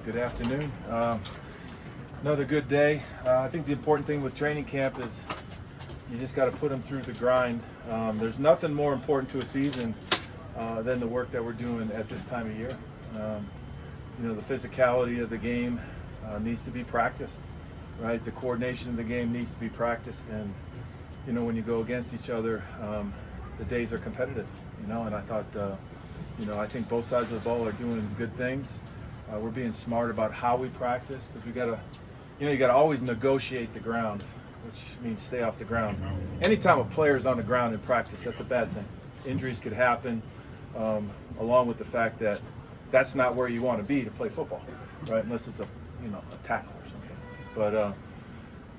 Good afternoon. Another good day. I think the important thing with training camp is you just got to put them through the grind. There's nothing more important to a season than the work that we're doing at this time of year. The physicality of the game needs to be practiced, right? The coordination of the game needs to be practiced, and when you go against each other, the days are competitive. And I thought, I think both sides of the ball are doing good things. We're being smart about how we practice, because we gotta, you gotta always negotiate the ground, which means stay off the ground. Anytime a player's on the ground in practice, that's a bad thing. Injuries could happen, along with the fact that that's not where you want to be to play football, right? Unless it's a tackle or something. But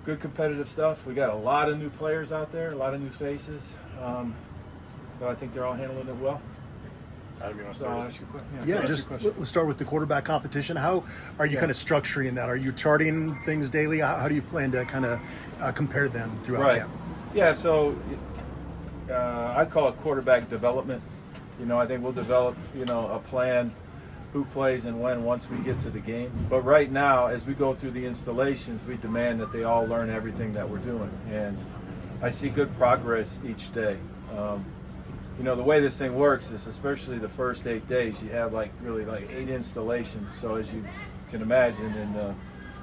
good competitive stuff. We got a lot of new players out there, a lot of new faces, but I think they're all handling it well. Adam, you want to So start? I'll ask you a question. Yeah, just let's start with the quarterback competition. How are you kind of structuring that? Are you charting things daily? How do you plan to kind of compare them throughout camp? Yeah, so I call it quarterback development. I think we'll develop, a plan, who plays and when, once we get to the game. But right now, as we go through the installations, we demand that they all learn everything that we're doing. And I see good progress each day. The way this thing works is, especially the first 8 days, you have really 8 installations. So as you can imagine, in the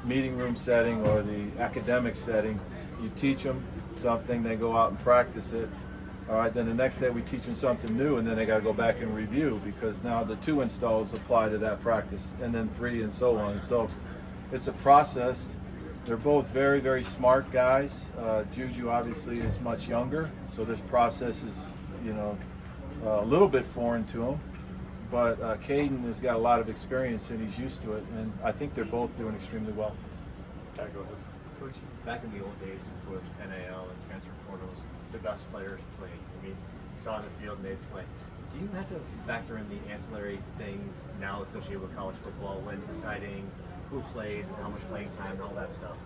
meeting room setting or the academic setting, you teach them something, they go out and practice it. All right, then the next day we teach them something new, and then they got to go back and review, because now the 2 installs apply to that practice, and then 3 and so on. So it's a process. They're both very, very smart guys. Juju obviously is much younger, so this process is, a little bit foreign to him. But Kaden has got a lot of experience and he's used to it, and I think they're both doing extremely well. Go ahead. Coach, back in the old days with NAL and transfer portals, the best players played. You saw in the field and they'd play. Do you have to factor in the ancillary things now associated with college football when deciding who plays and how much playing time and all that stuff?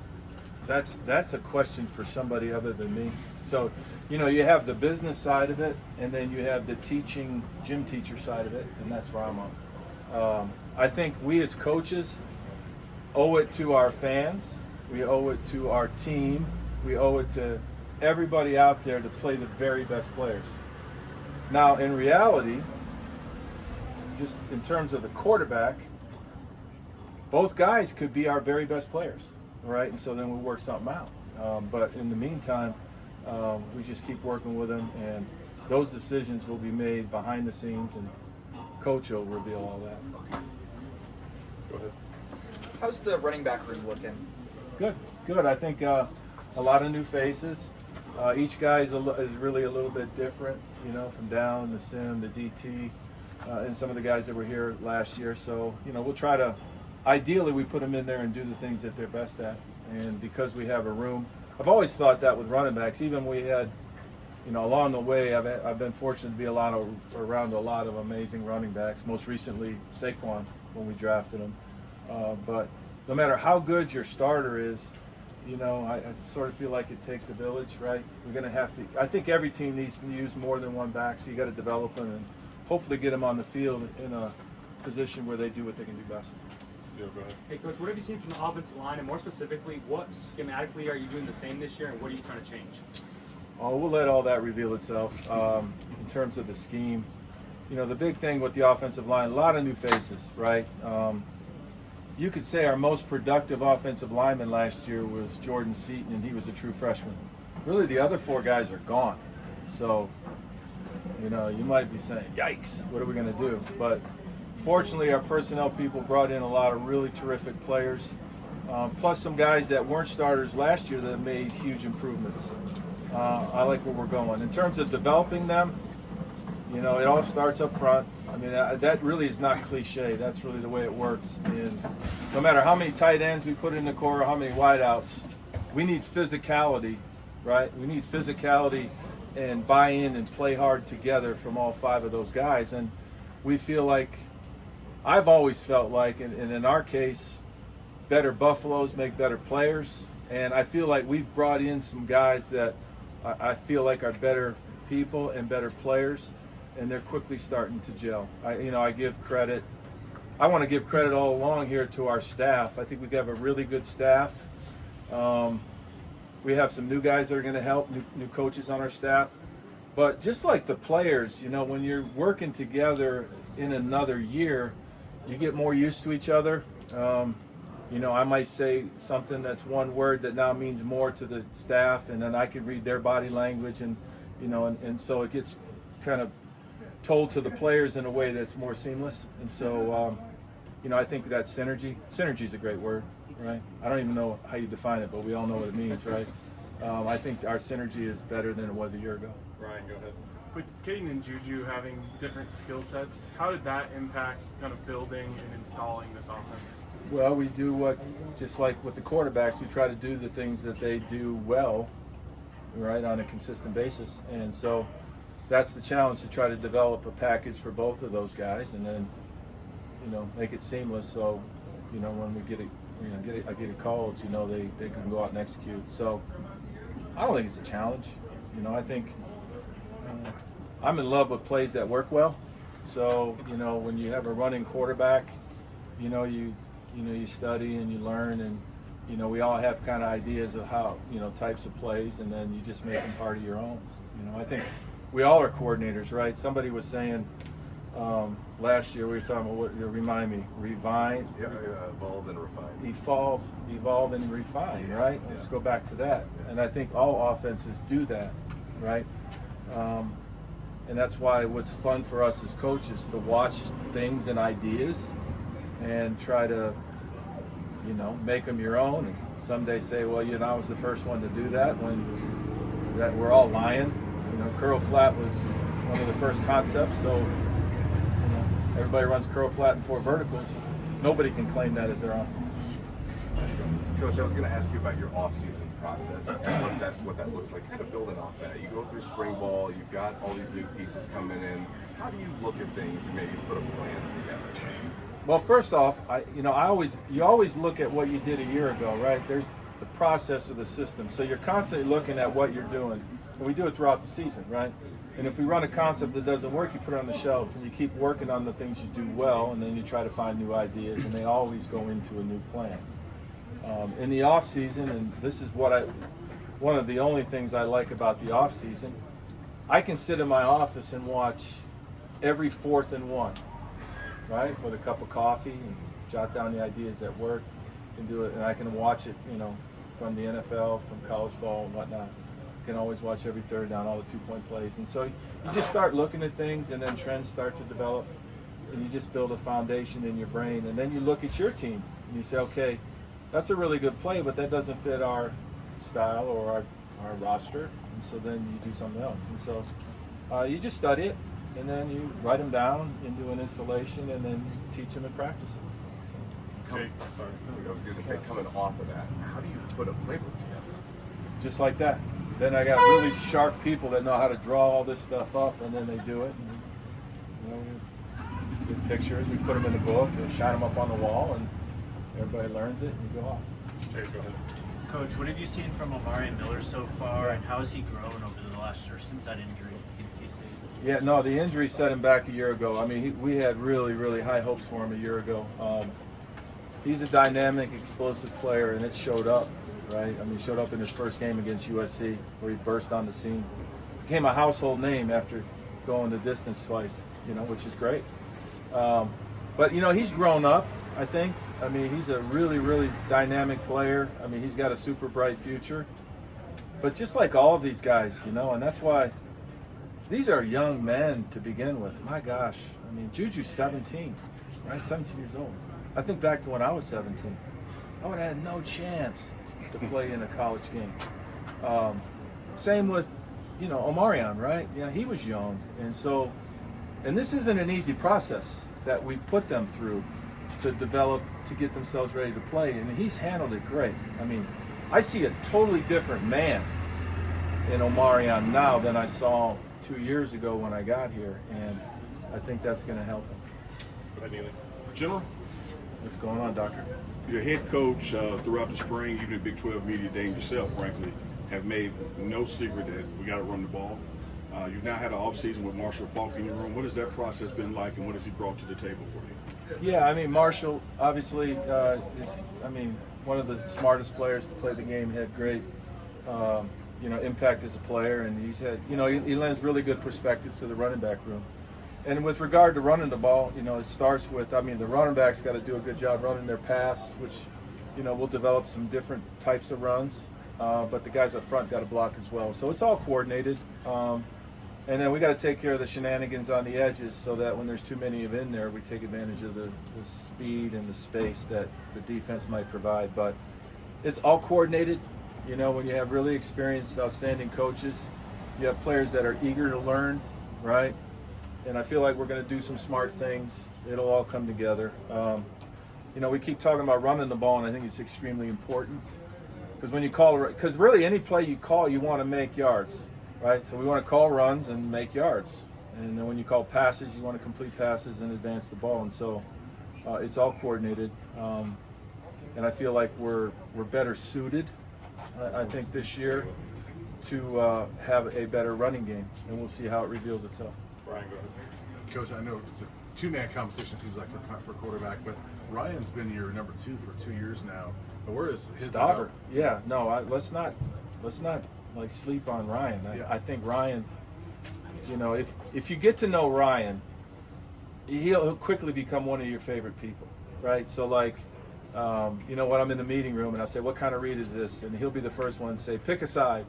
That's a question for somebody other than me. So, you have the business side of it, and then you have the teaching, gym teacher side of it, and that's where I'm on. I think we as coaches owe it to our fans, we owe it to our team, we owe it to everybody out there to play the very best players. Now, in reality, just in terms of the quarterback, both guys could be our very best players, right? And so then we work something out. But in the meantime, we just keep working with them, and those decisions will be made behind the scenes, and Coach will reveal all that. Go ahead. How's the running back room looking? Good. I think a lot of new faces. Each guy is really a little bit different, from down the sim, the DT, and some of the guys that were here last year. So, we'll try to, ideally, we put them in there and do the things that they're best at. And because we have a room, I've always thought that with running backs. Even we had, along the way, I've been fortunate to be around a lot of amazing running backs. Most recently, Saquon, when we drafted him. But no matter how good your starter is, I sort of feel like it takes a village, right? We're going to have to. I think every team needs to use more than one back, so you got to develop them and hopefully get them on the field in a position where they do what they can do best. Go ahead. Hey, Coach, what have you seen from the offensive line, and more specifically, what schematically are you doing the same this year, and what are you trying to change? Oh, we'll let all that reveal itself. In terms of the scheme, the big thing with the offensive line, a lot of new faces, right? You could say our most productive offensive lineman last year was Jordan Seaton, and he was a true freshman. Really, the other 4 guys are gone. So, you might be saying, yikes, what are we going to do? But fortunately, our personnel people brought in a lot of really terrific players, plus some guys that weren't starters last year that made huge improvements. I like where we're going. In terms of developing them, it all starts up front. That really is not cliche. That's really the way it works. And no matter how many tight ends we put in the core or how many wideouts, we need physicality, right? We need physicality and buy-in and play hard together from all 5 of those guys. And we feel like, I've always felt like, and in our case, better Buffaloes make better players. And I feel like we've brought in some guys that I feel like are better people and better players, and they're quickly starting to gel. I give credit I want to give credit all along here to our staff. I think we have a really good staff. We have some new guys that are going to help, new coaches on our staff. But just like the players, you know, when you're working together in another year, you get more used to each other. You know, I might say something that's one word that now means more to the staff, and then I can read their body language, and you know, and so it gets kind of told to the players in a way that's more seamless. And so, you know, I think that synergy is a great word, right? I don't even know how you define it, but we all know what it means, right? I think our synergy is better than it was a year ago. Ryan, go ahead. With Kaden and Juju having different skill sets, how did that impact kind of building and installing this offense? Well, we do what, just like with the quarterbacks, we try to do the things that they do well, right, on a consistent basis. And so that's the challenge, to try to develop a package for both of those guys, and then, you know, make it seamless. So, you know, when we get it called, you know, they can go out and execute. So I don't think it's a challenge. You know, I think I'm in love with plays that work well. So, you know, when you have a running quarterback, you know, you study and you learn, and you know, we all have kind of ideas of how, you know, types of plays, and then you just make them part of your own. You know, I think we all are coordinators, right? Somebody was saying last year, we were talking about, what, remind me, refine. Yeah, evolve and refine. Evolve and refine, right? Yeah. Let's go back to that. And I think all offenses do that, right? And that's why what's fun for us as coaches to watch things and ideas and try to, you know, make them your own. And someday say, well, you know, I was the first one to do that, when that we're all lying. You know, curl flat was one of the first concepts, so you know, everybody runs curl flat and 4 verticals. Nobody can claim that as their own. Coach, I was going to ask you about your off-season process and what that looks like. Kind of building off that. You go through spring ball, you've got all these new pieces coming in. How do you look at things and maybe put a plan together? Well, first off, you always look at what you did a year ago, right? There's the process of the system. So you're constantly looking at what you're doing. And we do it throughout the season, right? And if we run a concept that doesn't work, you put it on the shelf and you keep working on the things you do well, and then you try to find new ideas, and they always go into a new plan. In the off season, and this is one of the only things I like about the off season, I can sit in my office and watch every 4th and 1, right, with a cup of coffee, and jot down the ideas that work, and do it, and I can watch it, you know, from the NFL, from college ball and whatnot. I can always watch every 3rd down, all the 2-point plays, and so you just start looking at things, and then trends start to develop, and you just build a foundation in your brain, and then you look at your team and you say, okay, that's a really good play, but that doesn't fit our style or our roster, and so then you do something else. And so you just study it, and then you write them down and do an installation, and then teach them and practice them. Jake, sorry. I was going to say, coming off of that, how do you put a playbook together? Just like that. Then I got really sharp people that know how to draw all this stuff up, and then they do it. And, you know, we get pictures, we put them in the book, and shine them up on the wall, and everybody learns it, and you go off. Jake, go ahead. Coach, what have you seen from Omari Miller so far, and how has he grown over the last year since that injury against K-State? Yeah, no, the injury set him back a year ago. I mean, we had really, really high hopes for him a year ago. He's a dynamic, explosive player, and it showed up, right? I mean, he showed up in his first game against USC, where he burst on the scene. Became a household name after going the distance twice, you know, which is great. But, you know, he's grown up, I think. I mean, he's a really, really dynamic player. I mean, he's got a super bright future. But just like all of these guys, you know, and that's why these are young men to begin with. My gosh. I mean, Juju's 17, right? 17 years old. I think back to when I was 17. I would have had no chance to play in a college game. Same with, you know, Omari, right? Yeah, he was young. And so, and this isn't an easy process that we put them through to develop, to get themselves ready to play. And he's handled it great. I mean, I see a totally different man in Omari now than I saw 2 years ago when I got here. And I think that's going to help him. Go ahead, Neely. General, What's going on, Doctor? your head coach throughout the spring, even at Big 12 Media Day, and yourself, frankly, have made no secret that we got to run the ball. You've now had an offseason with Marshall Faulk in your room. What has that process been like, and what has he brought to the table for you? Yeah, I mean, Marshall obviously is, I mean, one of the smartest players to play the game. He had great, impact as a player, and he's had, he lends really good perspective to the running back room. And with regard to running the ball, it starts with, the running backs got to do a good job running their pass, which, we'll develop some different types of runs, but the guys up front got to block as well. So it's all coordinated. And then we got to take care of the shenanigans on the edges so that when there's too many of in there, we take advantage of the speed and the space that the defense might provide. But it's all coordinated. When you have really experienced, outstanding coaches, you have players that are eager to learn, right? And I feel like we're going to do some smart things. It'll all come together. We keep talking about running the ball, and I think it's extremely important. Because when you because really any play you call, you want to make yards. Right, so we want to call runs and make yards, and then when you call passes, you want to complete passes and advance the ball, and so it's all coordinated. And I feel like we're better suited, I think, this year to have a better running game, and we'll see how it reveals itself. Brian, go ahead. Coach, I know it's a two-man competition, seems like, for quarterback, but Ryan's been your number 2 for 2 years now. But where is his Stopper? Yeah, no, let's not sleep on Ryan. I think Ryan, if you get to know Ryan, he'll quickly become one of your favorite people, right? So when I'm in the meeting room and I say, what kind of read is this? And he'll be the first one to say, pick a side,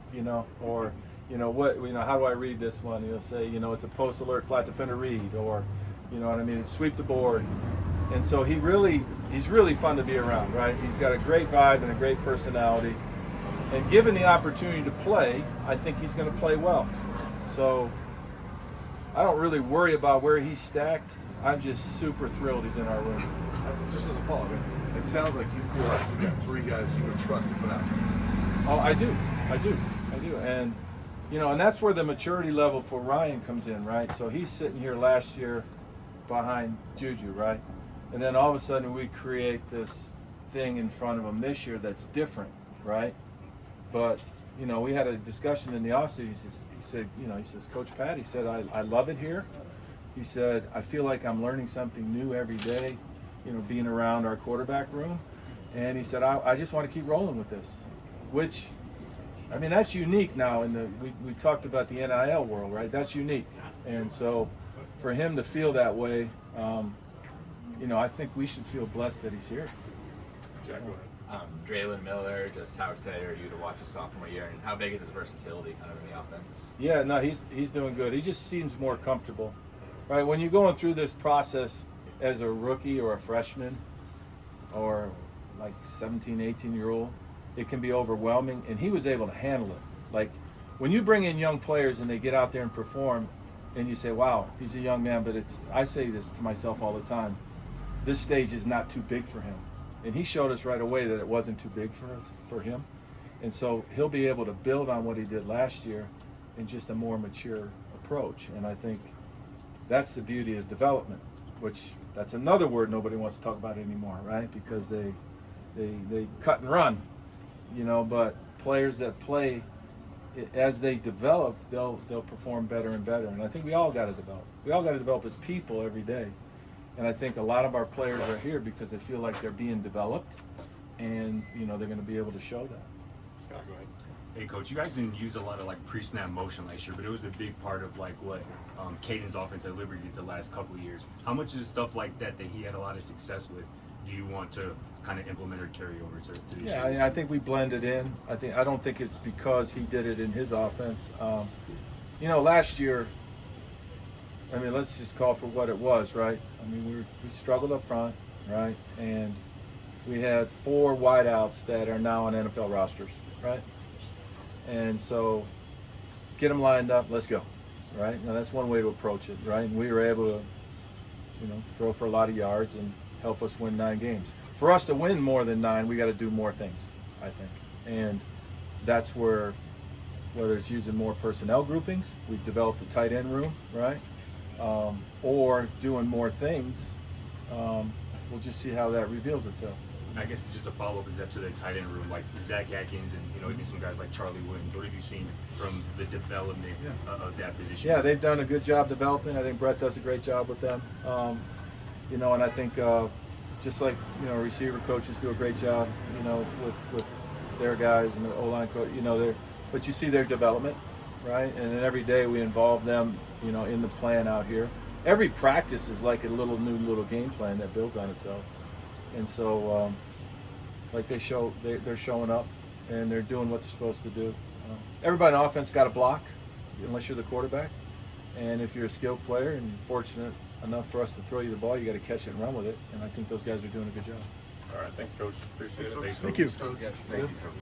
or, how do I read this one? He'll say, it's a post alert flat defender read, or, it's sweep the board. And so he's really fun to be around, right? He's got a great vibe and a great personality. And given the opportunity to play, I think he's going to play well. So I don't really worry about where he's stacked. I'm just super thrilled he's in our room. Just as a follow-up, it sounds like you feel like you've got 3 guys you would trust to put out. Oh, I do. And, and that's where the maturity level for Ryan comes in, right? So he's sitting here last year behind Juju, right? And then all of a sudden we create this thing in front of him this year that's different, right? But, we had a discussion in the offseason. He says, Coach Pat, he said, I love it here. He said, I feel like I'm learning something new every day, being around our quarterback room. And he said, I just want to keep rolling with this, which, that's unique now. We talked about the NIL world, right? That's unique. And so for him to feel that way, I think we should feel blessed that he's here. Jack, go ahead. Kaden Miller, just how excited are you to watch his sophomore year, and how big is his versatility kind of in the offense? Yeah, no, he's doing good. He just seems more comfortable, right? When you're going through this process as a rookie or a freshman or like 17, 18-year-old, it can be overwhelming, and he was able to handle it. Like when you bring in young players and they get out there and perform, and you say, wow, he's a young man, but I say this to myself all the time, this stage is not too big for him. And he showed us right away that it wasn't too big for him. And so he'll be able to build on what he did last year in just a more mature approach. And I think that's the beauty of development, which that's another word nobody wants to talk about anymore, right? Because they cut and run, but players that play, as they develop, they'll perform better and better. And I think we all got to develop. We all got to develop as people every day. And I think a lot of our players are here because they feel like they're being developed, and they're going to be able to show that. Scott, go ahead. Hey, Coach, you guys didn't use a lot of pre-snap motion last year, but it was a big part of what Kaden's offense at Liberty did the last couple of years. How much of the stuff like that he had a lot of success with do you want to kind of implement or carry over to this year? Yeah, I think we blended in. I don't think it's because he did it in his offense. Last year, let's just call for what it was, right? We struggled up front, right? And we had 4 wideouts that are now on NFL rosters, right? And so get them lined up, let's go, right? Now that's one way to approach it, right? And we were able to, throw for a lot of yards and help us win 9 games. For us to win more than 9, we got to do more things, I think. And that's where, whether it's using more personnel groupings, we've developed a tight end room, right? Or doing more things, we'll just see how that reveals itself. I guess it's just a follow-up to the tight end room, like Zach Atkins and even some guys like Charlie Williams. What have you seen from the development of that position? Yeah, they've done a good job developing. I think Brett does a great job with them. You know, and I think just like, you know, receiver coaches do a great job, you know, with their guys and the O-line coach, you know, but you see their development, right? And then every day we involve them, you know, in the plan out here. Every practice is like a new game plan that builds on itself. And so, like they're showing up and they're doing what they're supposed to do. Everybody on offense got a block, unless you're the quarterback. And if you're a skilled player and fortunate enough for us to throw you the ball, you got to catch it and run with it. And I think those guys are doing a good job. All right, thanks, Coach. Appreciate it. Thank you. Thank you, Coach.